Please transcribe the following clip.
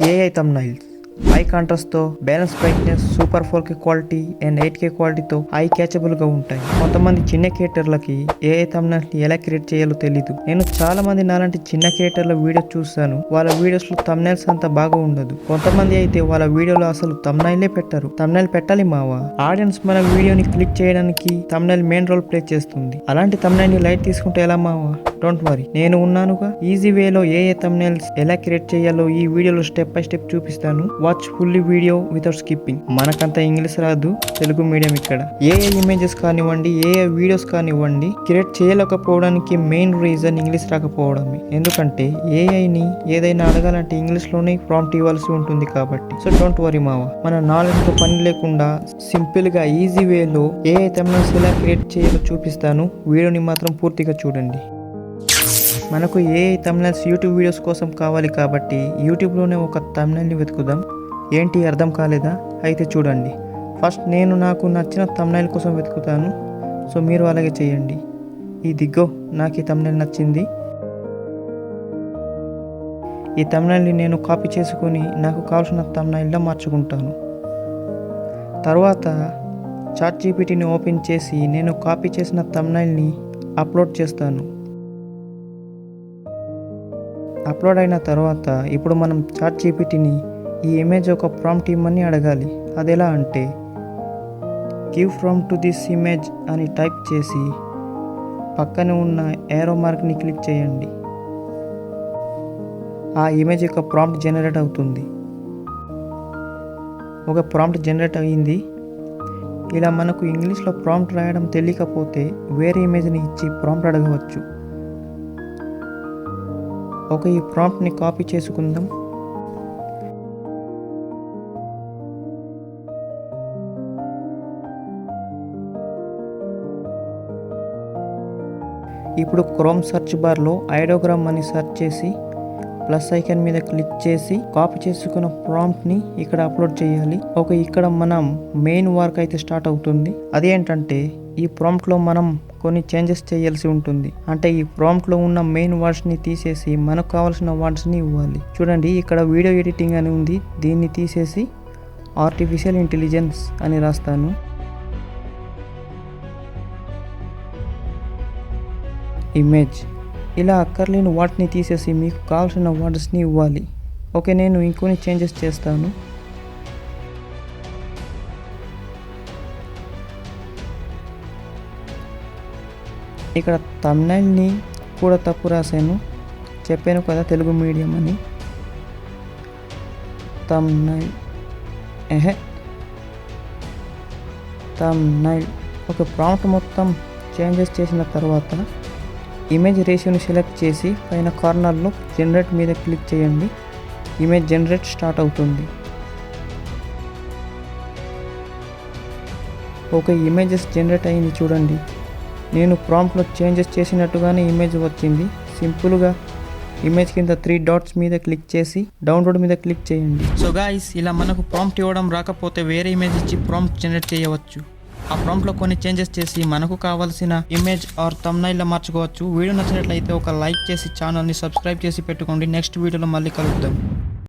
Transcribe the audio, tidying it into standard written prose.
AI thumbnails. High కాంట్రాస్ట్తో balance brightness super 4K quality and 8K క్వాలిటీతో eye క్యాచబుల్గా ఉంటాయి. కొంతమంది చిన్న క్రియేటర్లకి AI thumbnails ఎలా క్రియేట్ చేయాలో తెలీదు. నేను చాలా మంది నాలాంటి చిన్న క్రియేటర్ల వీడియో చూసాను. వాళ్ళ వీడియోస్లో thumbnails అంత బాగా ఉండదు. కొంతమంది అయితే వాళ్ళ వీడియోలో అసలు thumbnailే పెట్టరు. thumbnail పెట్టాలి మావా. ఆడియన్స్ మన వీడియోని క్లిక్ చేయడానికి thumbnail మెయిన్ రోల్ ప్లే చేస్తుంది. అలాంటి thumbnailని లైట్ తీసుకుంటే ఎలా మావా? డోంట్ వరీ, నేను ఉన్నానుగా. ఈజీ వేలో AI thumbnails ఎలా క్రియేట్ చేయాలో ఈ వీడియోలో స్టెప్ బై స్టెప్ చూపిస్తాను. Watch fully video without skipping. మనకంత ఇంగ్లీష్ రాదు, తెలుగు మీడియం ఇక్కడ. AI ఇమేజెస్ కానివ్వండి, AI వీడియోస్ కానివ్వండి క్రియేట్ చేయలేకపోవడానికి మెయిన్ రీజన్ ఇంగ్లీష్ రాకపోవడమే. ఎందుకంటే AIని ఏదైనా అడగాలంటే ఇంగ్లీష్ లోనే ప్రాంప్ట్ ఇవ్వాల్సి ఉంటుంది కాబట్టి. సో డోంట్ వరీ మావా, మన నాలెడ్జ్ తో పని లేకుండా సింపుల్ గా ఈజీ వేలో AI thumbnails ఎలా క్రియేట్ చేయాలో చూపిస్తాను. వీడియోని మాత్రం పూర్తిగా చూడండి. మనకు AI thumbnails యూట్యూబ్ వీడియోస్ కోసం కావాలి కాబట్టి యూట్యూబ్లోనే ఒక thumbnailని వెతుకుదాం. ఏంటి అర్థం కాలేదా? అయితే చూడండి. ఫస్ట్ నేను నాకు నచ్చిన thumbnail కోసం వెతుకుతాను. సో మీరు అలాగే చేయండి. ఇదిగో నాకు ఈ thumbnail నచ్చింది. ఈ thumbnailని నేను కాపీ చేసుకొని నాకు కావాల్సిన thumbnailలా మార్చుకుంటాను. తర్వాత ChatGPTని ఓపెన్ చేసి నేను కాపీ చేసిన thumbnailని అప్లోడ్ చేస్తాను. అప్లోడ్ అయిన తర్వాత ఇప్పుడు మనం ChatGPTని ఈ ఇమేజ్ ఒక ప్రాంప్ట్ ఇమ్మని అడగాలి. అది ఎలా అంటే give prompt to this image అని టైప్ చేసి పక్కనే ఉన్న ఏరో మార్క్ని క్లిక్ చేయండి. ఆ ఇమేజ్ యొక్క ప్రాంప్ట్ జనరేట్ అవుతుంది. ఒక ప్రాంప్ట్ జనరేట్ అయ్యింది. ఇలా మనకు ఇంగ్లీష్లో ప్రాంప్ట్ రాయడం తెలియకపోతే వేరే ఇమేజ్ని ఇచ్చి ప్రాంప్ట్ అడగవచ్చు. ఈ ప్రాంప్ట్ని కాపీ చేసుకుందాం. ఇప్పుడు క్రోమ్ సెర్చ్ బార్లో ఐడియోగ్రామ్ అని సెర్చ్ చేసి ప్లస్ ఐకాన్ మీద క్లిక్ చేసి కాపీ చేసుకున్న ప్రాంప్ట్ని ఇక్కడ అప్లోడ్ చేయాలి. ఇక్కడ మనం మెయిన్ వర్క్ అయితే స్టార్ట్ అవుతుంది. అదేంటంటే ఈ ప్రాంప్ట్లో మనం కొన్ని చేంజెస్ చేయాల్సి ఉంటుంది. అంటే ఈ ప్రాంప్ట్లో ఉన్న మెయిన్ వర్డ్స్ని తీసేసి మనకు కావాల్సిన వర్డ్స్ని ఇవ్వాలి. చూడండి, ఇక్కడ వీడియో ఎడిటింగ్ అని ఉంది. దీన్ని తీసేసి ఆర్టిఫిషియల్ ఇంటెలిజెన్స్ అని రాస్తాను. ఇమేజ్ ఇలా అక్కర్లేని వాటిని తీసేసి మీకు కావాల్సిన వర్డ్స్ని ఇవ్వాలి. నేను ఇంకొన్ని చేంజెస్ చేస్తాను. ఇక్కడ thumbnailని కూడా తప్పు రాశాను. చెప్పాను కదా తెలుగు మీడియం అని. thumbnail ప్రాంప్ట్ మొత్తం చేంజెస్ చేసిన తర్వాత ఇమేజ్ రేషియోని సెలెక్ట్ చేసి పైన కార్నర్లో జనరేట్ మీద క్లిక్ చేయండి. ఇమేజ్ జనరేట్ స్టార్ట్ అవుతుంది. ఇమేజెస్ జనరేట్ అయింది చూడండి. నేను ప్రాంప్ట్లో చేంజెస్ చేసినట్టుగానే ఇమేజ్ వచ్చింది. సింపుల్గా ఇమేజ్ కింద 3 డాట్స్ మీద క్లిక్ చేసి డౌన్లోడ్ మీద క్లిక్ చేయండి. సో గాయ్స్, ఇలా మనకు ప్రాంప్ట్ ఇవ్వడం రాకపోతే వేరే ఇమేజ్ ఇచ్చి ప్రాంప్ట్ జనరేట్ చేయవచ్చు. ఆ ప్రాంప్ట్లో కొన్ని చేంజెస్ చేసి మనకు కావాల్సిన ఇమేజ్ ఆర్ thumbnailలా మార్చుకోవచ్చు. వీడియో నచ్చినట్లయితే ఒక లైక్ చేసి ఛానల్ని సబ్స్క్రైబ్ చేసి పెట్టుకోండి. నెక్స్ట్ వీడియోలో మళ్ళీ కలుద్దాం.